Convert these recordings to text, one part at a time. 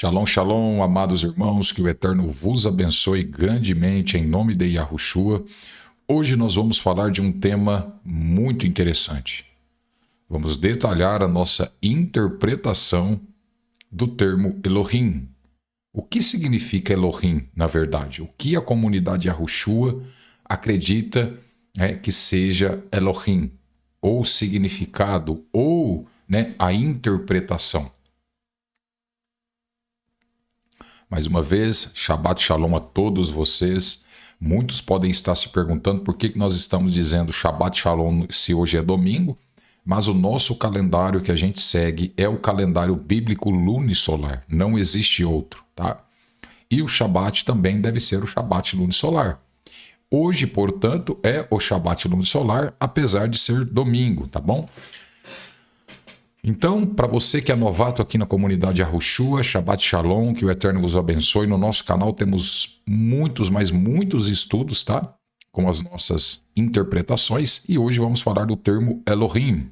Shalom, shalom, amados irmãos, que o Eterno vos abençoe grandemente em nome de Yahushua. Hoje nós vamos falar de um tema muito interessante. Vamos detalhar a nossa interpretação do termo Elohim. O que significa Elohim, na verdade? O que a comunidade Yahushua acredita que seja Elohim? Ou significado, ou a interpretação. Mais uma vez, Shabbat Shalom a todos vocês. Muitos podem estar se perguntando por que nós estamos dizendo Shabbat Shalom se hoje é domingo, mas o nosso calendário que a gente segue é o calendário bíblico lunisolar. Não existe outro, tá? E o Shabbat também deve ser o Shabbat lunisolar. Hoje, portanto, é o Shabbat lunisolar, apesar de ser domingo, tá bom? Então, para você que é novato aqui na comunidade Yahushua, Shabbat Shalom, que o Eterno vos abençoe. No nosso canal temos muitos, mas muitos estudos, tá? Com as nossas interpretações. E hoje vamos falar do termo Elohim.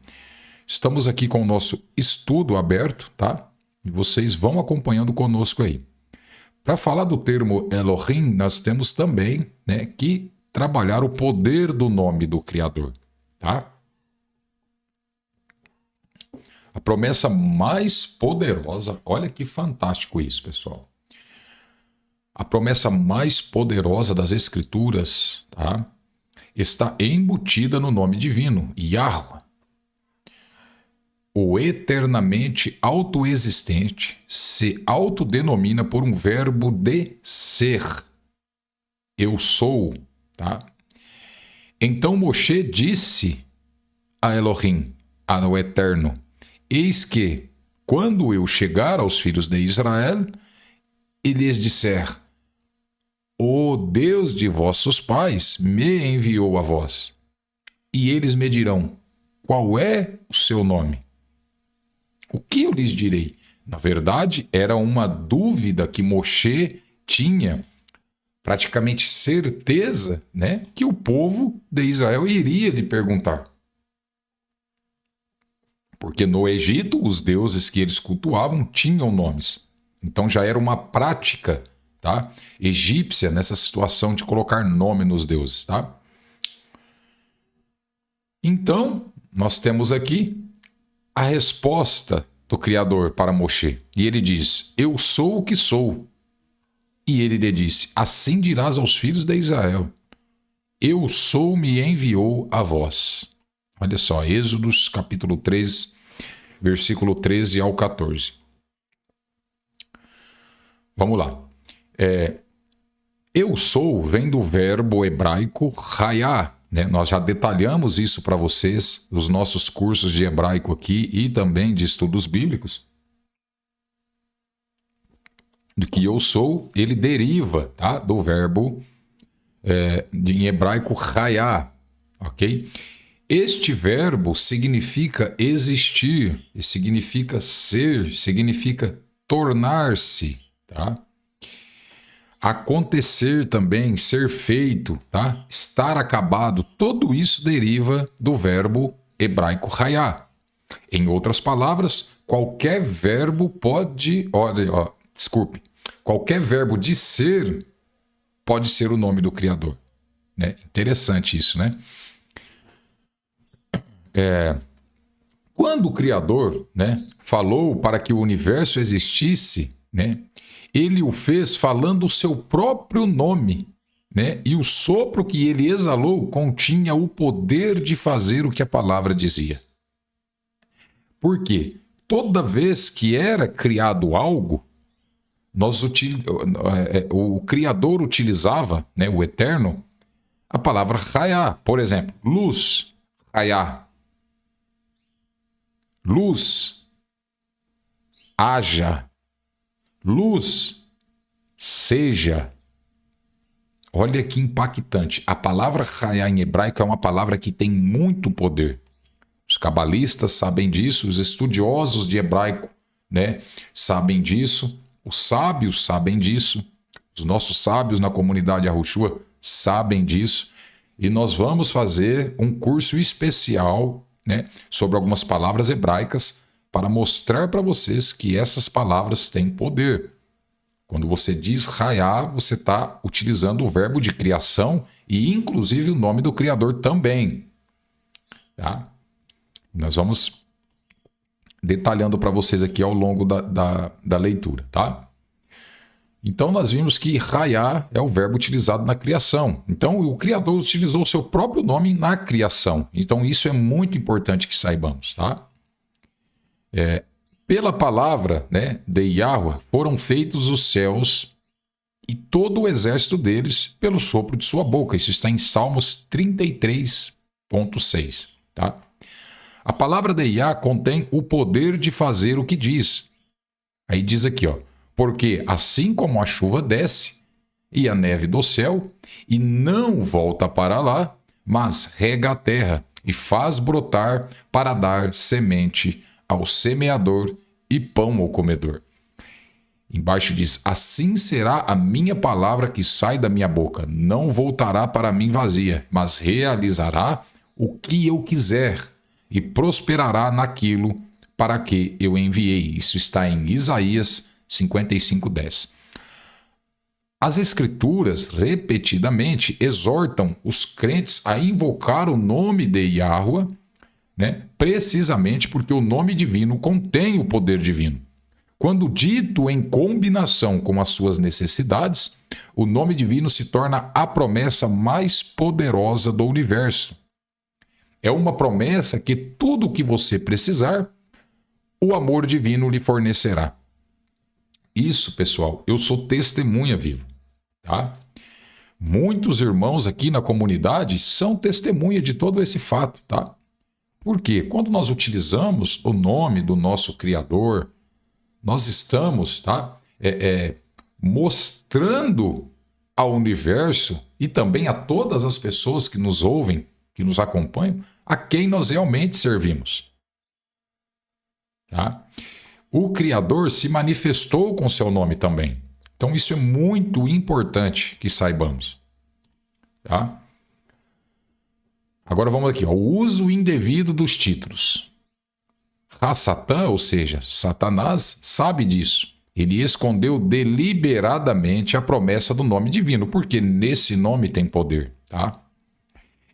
Estamos aqui com o nosso estudo aberto, tá? E vocês vão acompanhando conosco aí. Para falar do termo Elohim, nós temos também que trabalhar o poder do nome do Criador, tá? A promessa mais poderosa, olha que fantástico isso, pessoal. A promessa mais poderosa das Escrituras, tá? Está embutida no nome divino, Yahweh. O eternamente autoexistente se autodenomina por um verbo de ser. Eu sou, tá? Então Moshe disse a Elohim, ao Eterno: eis que, quando eu chegar aos filhos de Israel, e lhes disser: o Deus de vossos pais me enviou a vós. E eles me dirão: qual é o seu nome? O que eu lhes direi? Na verdade, era uma dúvida que Moshe tinha, praticamente certeza, que o povo de Israel iria lhe perguntar. Porque no Egito, os deuses que eles cultuavam tinham nomes. Então já era uma prática, tá, egípcia nessa situação de colocar nome nos deuses, tá? Então, nós temos aqui a resposta do Criador para Moshe. E ele diz: eu sou o que sou. E ele lhe disse: assim dirás aos filhos de Israel: eu sou, me enviou a vós. Olha só, Êxodos capítulo 3, versículo 13 ao 14. Vamos lá. Eu sou vem do verbo hebraico hayá. Nós já detalhamos isso para vocês nos nossos cursos de hebraico aqui e também de estudos bíblicos. Do que eu sou, ele deriva, tá, do verbo em hebraico hayá, ok? Este verbo significa existir, significa ser, significa tornar-se, tá? Acontecer também, ser feito, tá? Estar acabado, tudo isso deriva do verbo hebraico hayá. Em outras palavras, qualquer verbo qualquer verbo de ser pode ser o nome do Criador. Interessante isso, né? Quando o Criador, falou para que o universo existisse, ele o fez falando o seu próprio nome, e o sopro que ele exalou continha o poder de fazer o que a palavra dizia. Por quê? Toda vez que era criado algo, o Criador utilizava, o Eterno, a palavra hayá. Por exemplo, luz, hayá. Luz, haja. Luz, seja. Olha que impactante. A palavra hayá em hebraico é uma palavra que tem muito poder. Os cabalistas sabem disso, os estudiosos de hebraico, sabem disso, os sábios sabem disso, os nossos sábios na comunidade Yahushua sabem disso, e nós vamos fazer um curso especial, sobre algumas palavras hebraicas para mostrar para vocês que essas palavras têm poder. Quando você diz Hayá, você está utilizando o verbo de criação e inclusive o nome do Criador também. Tá? Nós vamos detalhando para vocês aqui ao longo da leitura. Tá? Então nós vimos que Hayá é o verbo utilizado na criação. Então o Criador utilizou o seu próprio nome na criação. Então isso é muito importante que saibamos. Tá? Pela palavra, né, de Yahweh foram feitos os céus e todo o exército deles pelo sopro de sua boca. Isso está em Salmos 33,6. Tá? A palavra de Yah contém o poder de fazer o que diz. Aí diz aqui, ó, porque assim como a chuva desce e a neve do céu, e não volta para lá, mas rega a terra e faz brotar para dar semente ao semeador e pão ao comedor. Embaixo diz, assim será a minha palavra que sai da minha boca. Não voltará para mim vazia, mas realizará o que eu quiser e prosperará naquilo para que eu enviei. Isso está em Isaías 55:10. As Escrituras, repetidamente, exortam os crentes a invocar o nome de Yahweh, né? Precisamente porque o nome divino contém o poder divino. Quando dito em combinação com as suas necessidades, o nome divino se torna a promessa mais poderosa do universo. É uma promessa que tudo o que você precisar, o amor divino lhe fornecerá. Isso, pessoal, eu sou testemunha viva, tá? Muitos irmãos aqui na comunidade são testemunha de todo esse fato, tá? Porque quando nós utilizamos o nome do nosso Criador, nós estamos, tá, mostrando ao universo e também a todas as pessoas que nos ouvem, que nos acompanham, a quem nós realmente servimos. Tá? O Criador se manifestou com seu nome também. Então isso é muito importante que saibamos. Tá? Agora vamos aqui, ó, o uso indevido dos títulos. Ha-Satã, ou seja, Satanás, sabe disso. Ele escondeu deliberadamente a promessa do nome divino, porque nesse nome tem poder, tá?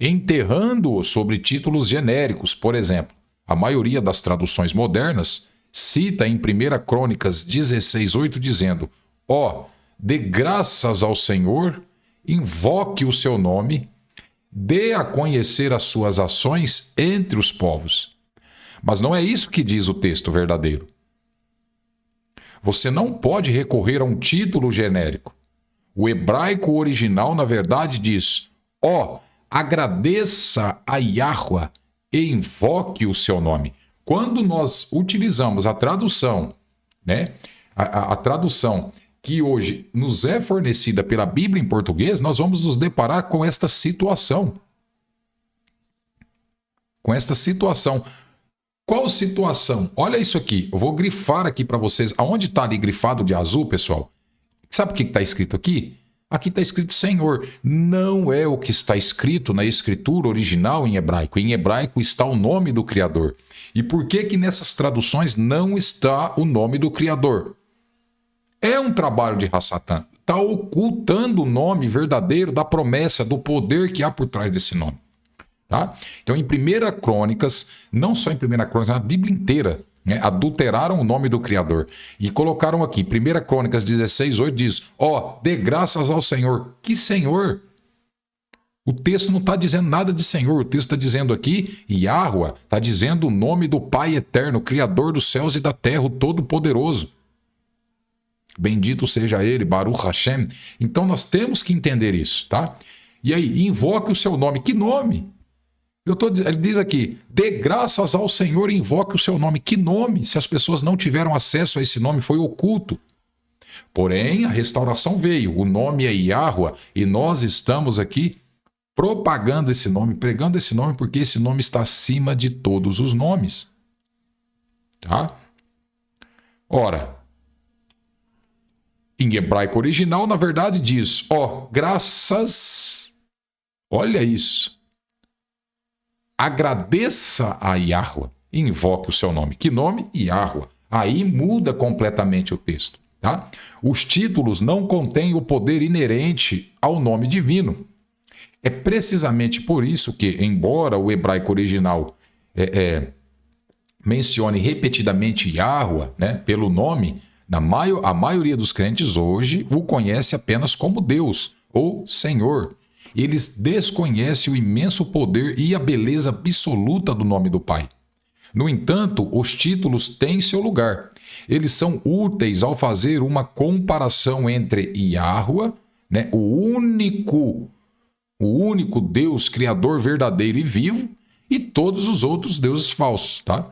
Enterrando-o sobre títulos genéricos, por exemplo. A maioria das traduções modernas cita em 1 Crônicas 16:8 dizendo: ó, dê graças ao Senhor, invoque o seu nome, dê a conhecer as suas ações entre os povos. Mas não é isso que diz o texto verdadeiro. Você não pode recorrer a um título genérico. O hebraico original, na verdade, diz: ó, agradeça a Yahweh e invoque o seu nome. Quando nós utilizamos a tradução, né, a tradução que hoje nos é fornecida pela Bíblia em português, nós vamos nos deparar com esta situação. Com esta situação. Qual situação? Olha isso aqui. Eu vou grifar aqui para vocês. Aonde está ali grifado de azul, pessoal? Sabe o que está escrito aqui? Aqui está escrito Senhor. Não é o que está escrito na escritura original em hebraico. Em hebraico está o nome do Criador. E por que que nessas traduções não está o nome do Criador? É um trabalho de Ha-Satã. Está ocultando o nome verdadeiro da promessa, do poder que há por trás desse nome. Tá? Então, em 1 Crônicas, não só em 1 Crônicas, na Bíblia inteira, né, adulteraram o nome do Criador. E colocaram aqui, 1 Crônicas 16:8 diz: ó, dê graças ao Senhor. Que Senhor? O texto não está dizendo nada de Senhor, o texto está dizendo aqui, Yahweh, está dizendo o nome do Pai eterno, Criador dos céus e da terra, o Todo-Poderoso. Bendito seja Ele, Baruch Hashem. Então nós temos que entender isso, tá? E aí, invoque o seu nome. Que nome? Ele diz aqui, dê graças ao Senhor e invoque o seu nome. Que nome? Se as pessoas não tiveram acesso a esse nome, foi oculto. Porém, a restauração veio. O nome é Yahweh e nós estamos aqui propagando esse nome, pregando esse nome, porque esse nome está acima de todos os nomes. Tá? Ora, em hebraico original, na verdade, diz, ó, graças, olha isso, agradeça a Yahweh, invoque o seu nome. Que nome? Yahweh. Aí muda completamente o texto. Tá? Os títulos não contêm o poder inerente ao nome divino. É precisamente por isso que, embora o hebraico original mencione repetidamente Yahweh, né, pelo nome, a maioria dos crentes hoje o conhece apenas como Deus ou Senhor. Eles desconhecem o imenso poder e a beleza absoluta do nome do Pai. No entanto, os títulos têm seu lugar. Eles são úteis ao fazer uma comparação entre Yahweh, né, o único Deus criador verdadeiro e vivo, e todos os outros deuses falsos, tá?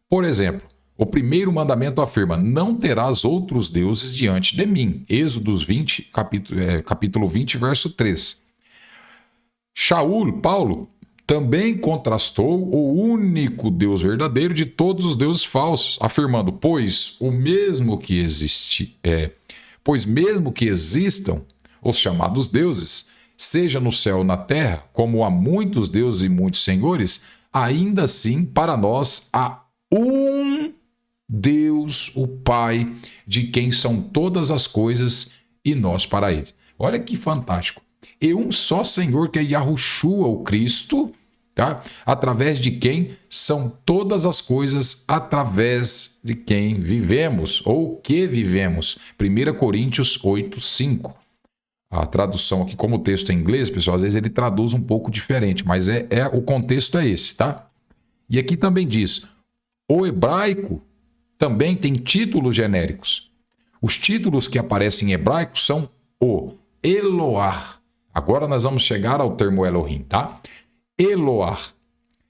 Por exemplo, o primeiro mandamento afirma: não terás outros deuses diante de mim. Êxodo 20, capítulo 20, verso 3. Paulo, também contrastou o único Deus verdadeiro de todos os deuses falsos, afirmando: pois mesmo que existam os chamados deuses, seja no céu ou na terra, como há muitos deuses e muitos senhores, ainda assim para nós há um Deus, o Pai, de quem são todas as coisas e nós para ele. Olha que fantástico. E um só Senhor, que é Yahushua, o Cristo, tá? Através de quem são todas as coisas, através de quem vivemos, ou que vivemos. 1 Coríntios 8, 5. A tradução aqui, como o texto é em inglês, pessoal, às vezes ele traduz um pouco diferente, mas o contexto é esse, tá? E aqui também diz: o hebraico também tem títulos genéricos. Os títulos que aparecem em hebraico são o Eloah. Agora nós vamos chegar ao termo Elohim, tá? Eloah.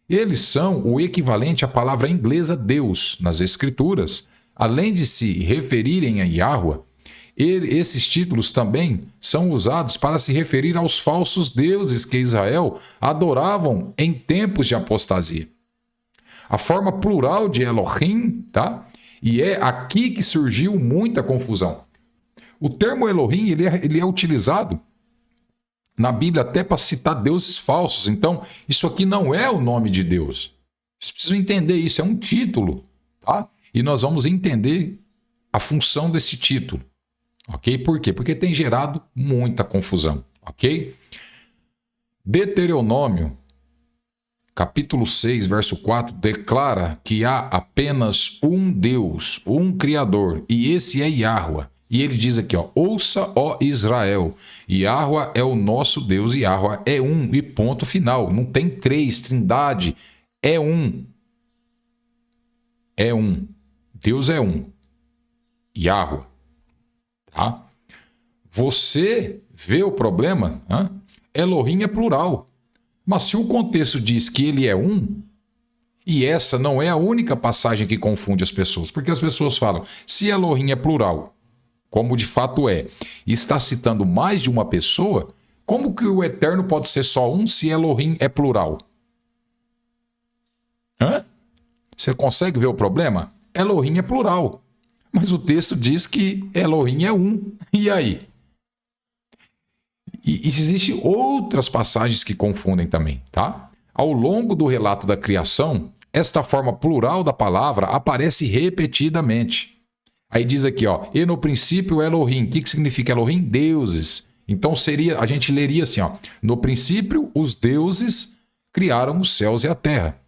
Eles são o equivalente à palavra inglesa Deus nas Escrituras. Além de se referirem a Yahweh, esses títulos também são usados para se referir aos falsos deuses que Israel adoravam em tempos de apostasia. A forma plural de Elohim, tá? E é aqui que surgiu muita confusão. O termo Elohim ele é utilizado na Bíblia até para citar deuses falsos. Então, isso aqui não é o nome de Deus. Vocês precisam entender isso, é um título, tá? E nós vamos entender a função desse título. Ok? Por quê? Porque tem gerado muita confusão. Ok? Deuteronômio, capítulo 6, verso 4, declara que há apenas um Deus, um Criador, e esse é Yahweh. E ele diz aqui, ó: ouça, ó Israel, Yahweh é o nosso Deus, e Yahweh é um, e ponto final. Não tem três, trindade, é um. É um. Deus é um. Yahweh. Tá? Você vê o problema? Elohim é plural. Mas se o contexto diz que ele é um, e essa não é a única passagem que confunde as pessoas, porque as pessoas falam: se Elohim é plural, como de fato é, e está citando mais de uma pessoa, como que o Eterno pode ser só um se Elohim é plural? Você consegue ver o problema? Elohim é plural. Mas o texto diz que Elohim é um. E aí? E existem outras passagens que confundem também, tá? Ao longo do relato da criação, esta forma plural da palavra aparece repetidamente. Aí diz aqui, ó: e no princípio Elohim. O que significa Elohim? Deuses. Então a gente leria assim, ó: no princípio os deuses criaram os céus e a terra.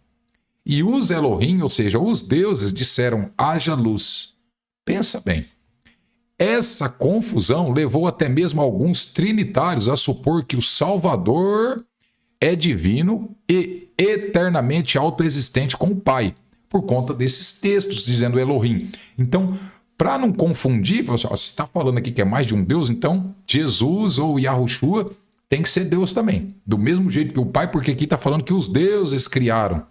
E os Elohim, ou seja, os deuses, disseram: haja luz. Pensa bem. Essa confusão levou até mesmo alguns trinitários a supor que o Salvador é divino e eternamente autoexistente com o Pai, por conta desses textos dizendo Elohim. Então, para não confundir, você está falando aqui que é mais de um Deus, então Jesus ou Yahushua tem que ser Deus também. Do mesmo jeito que o Pai, porque aqui está falando que os deuses criaram.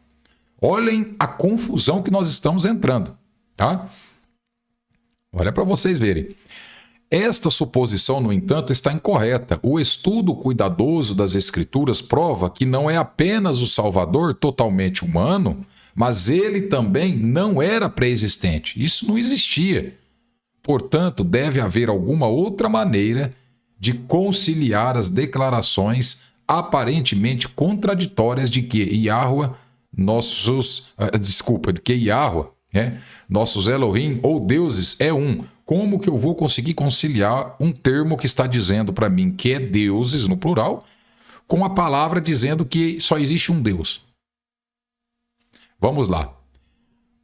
Olhem a confusão que nós estamos entrando, tá? Olha para vocês verem. Esta suposição, no entanto, está incorreta. O estudo cuidadoso das Escrituras prova que não é apenas o Salvador totalmente humano, mas ele também não era pré-existente. Isso não existia. Portanto, deve haver alguma outra maneira de conciliar as declarações aparentemente contraditórias de que Yahweh Nossos Elohim ou deuses é um. Como que eu vou conseguir conciliar um termo que está dizendo para mim que é deuses, no plural, com a palavra dizendo que só existe um Deus? Vamos lá.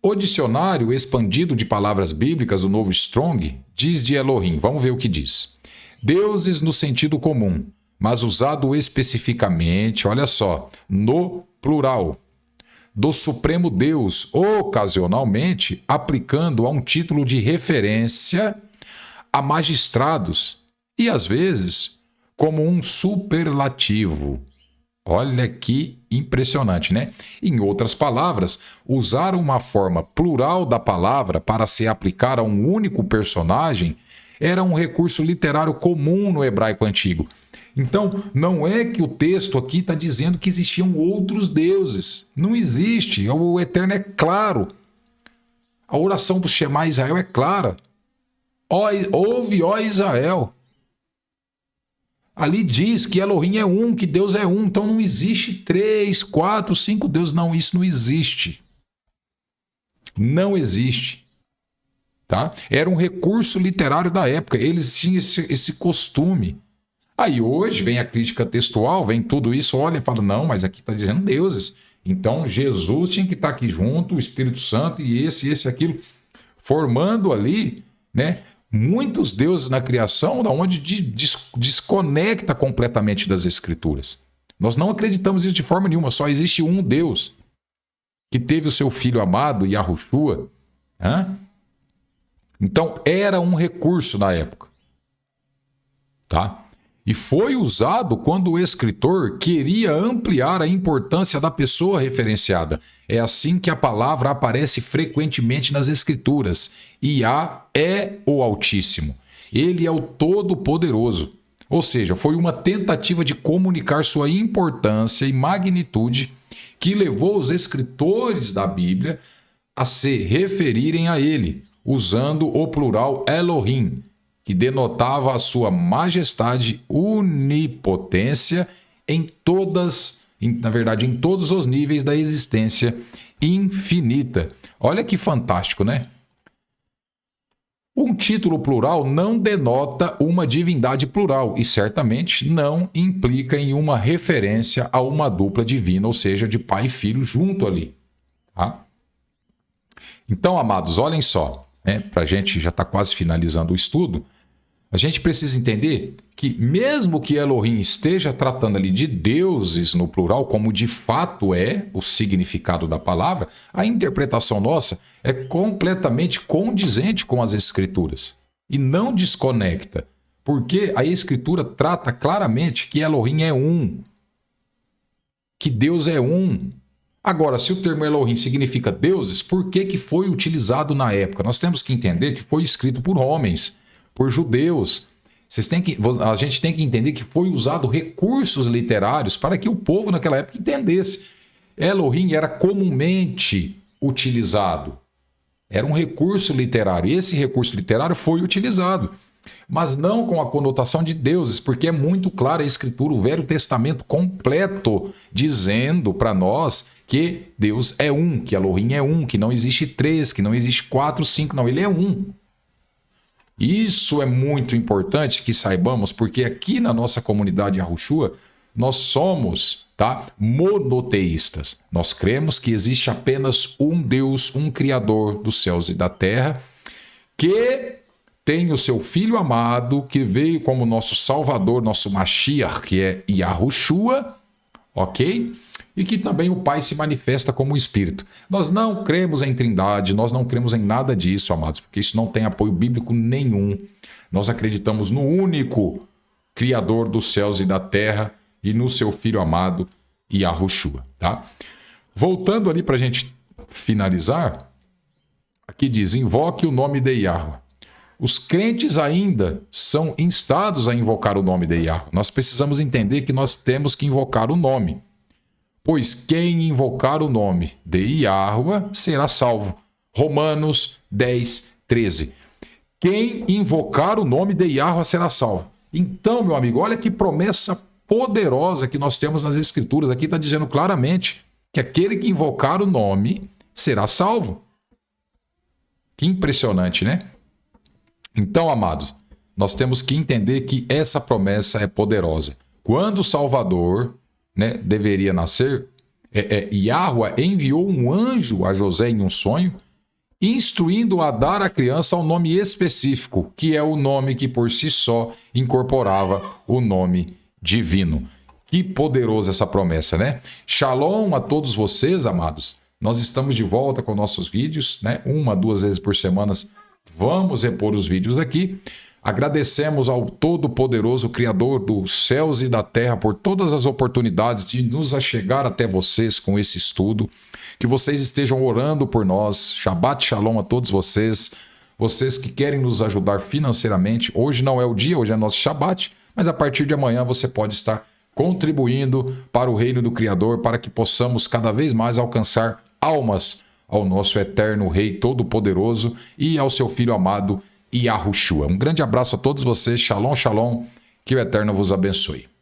O dicionário expandido de palavras bíblicas, o Novo Strong, diz de Elohim. Vamos ver o que diz. Deuses no sentido comum, mas usado especificamente, olha só, no plural, do Supremo Deus, ocasionalmente aplicando a um título de referência a magistrados e, às vezes, como um superlativo. Olha que impressionante, né? Em outras palavras, usar uma forma plural da palavra para se aplicar a um único personagem era um recurso literário comum no hebraico antigo. Então, não é que o texto aqui está dizendo que existiam outros deuses. Não existe. O Eterno é claro. A oração do Shema Israel é clara. Ouve, ó Israel. Ali diz que Elohim é um, que Deus é um. Então não existe 3, 4, 5 deuses. Não, isso não existe. Não existe. Tá? Era um recurso literário da época. Eles tinham esse costume. Aí hoje vem a crítica textual, vem tudo isso, olha e fala, não, mas aqui está dizendo deuses. Então Jesus tinha que estar aqui junto, o Espírito Santo e esse, aquilo, formando ali, né, muitos deuses na criação, da onde desconecta completamente das Escrituras. Nós não acreditamos isso de forma nenhuma, só existe um Deus que teve o seu filho amado, Yahushua. Então era um recurso na época. Tá? E foi usado quando o escritor queria ampliar a importância da pessoa referenciada. É assim que a palavra aparece frequentemente nas Escrituras. Iá é o Altíssimo. Ele é o Todo-Poderoso. Ou seja, foi uma tentativa de comunicar sua importância e magnitude que levou os escritores da Bíblia a se referirem a ele, usando o plural Elohim, que denotava a sua majestade, onipotência em todos os níveis da existência infinita. Olha que fantástico, né? Um título plural não denota uma divindade plural e certamente não implica em uma referência a uma dupla divina, ou seja, de pai e filho junto ali. Tá? Então, amados, olhem só, né? Para a gente já está quase finalizando o estudo, a gente precisa entender que mesmo que Elohim esteja tratando ali de deuses no plural, como de fato é o significado da palavra, a interpretação nossa é completamente condizente com as Escrituras e não desconecta, porque a Escritura trata claramente que Elohim é um, que Deus é um. Agora, se o termo Elohim significa deuses, por que foi utilizado na época? Nós temos que entender que foi escrito por homens, por judeus. A gente tem que entender que foi usado recursos literários para que o povo naquela época entendesse. Elohim era comumente utilizado. Era um recurso literário. E esse recurso literário foi utilizado, mas não com a conotação de deuses, porque é muito clara a Escritura, o Velho Testamento completo, dizendo para nós que Deus é um, que Elohim é um, que não existe 3, que não existe 4, 5, não, ele é um. Isso é muito importante que saibamos, porque aqui na nossa comunidade Yahushua, nós somos, monoteístas. Nós cremos que existe apenas um Deus, um Criador dos céus e da terra, que tem o seu Filho amado, que veio como nosso Salvador, nosso Mashiach, que é Yahushua, ok? E que também o Pai se manifesta como Espírito. Nós não cremos em Trindade, nós não cremos em nada disso, amados, porque isso não tem apoio bíblico nenhum. Nós acreditamos no único Criador dos céus e da terra e no seu Filho amado, Yahushua, tá? Voltando ali para a gente finalizar, aqui diz, invoque o nome de Yahweh. Os crentes ainda são instados a invocar o nome de Yahweh. Nós precisamos entender que nós temos que invocar o nome. Pois quem invocar o nome de Yahweh será salvo. Romanos 10, 13. Quem invocar o nome de Yahweh será salvo. Então, meu amigo, olha que promessa poderosa que nós temos nas Escrituras. Aqui está dizendo claramente que aquele que invocar o nome será salvo. Que impressionante, né? Então, amados, nós temos que entender que essa promessa é poderosa. Quando o Salvador, né, deveria nascer, Yahweh enviou um anjo a José em um sonho, instruindo a dar à criança um nome específico, que é o nome que por si só incorporava o nome divino. Que poderosa essa promessa, né? Shalom a todos vocês, amados. Nós estamos de volta com nossos vídeos, né? 1 2 vezes por semana vamos repor os vídeos aqui. Agradecemos ao Todo-Poderoso Criador dos céus e da terra por todas as oportunidades de nos achegar até vocês com esse estudo. Que vocês estejam orando por nós. Shabbat Shalom a todos vocês. Vocês que querem nos ajudar financeiramente. Hoje não é o dia, hoje é nosso Shabbat, mas a partir de amanhã você pode estar contribuindo para o reino do Criador, para que possamos cada vez mais alcançar almas ao nosso eterno Rei Todo-Poderoso e ao seu Filho amado Yahushua. Um grande abraço a todos vocês. Shalom, shalom. Que o Eterno vos abençoe.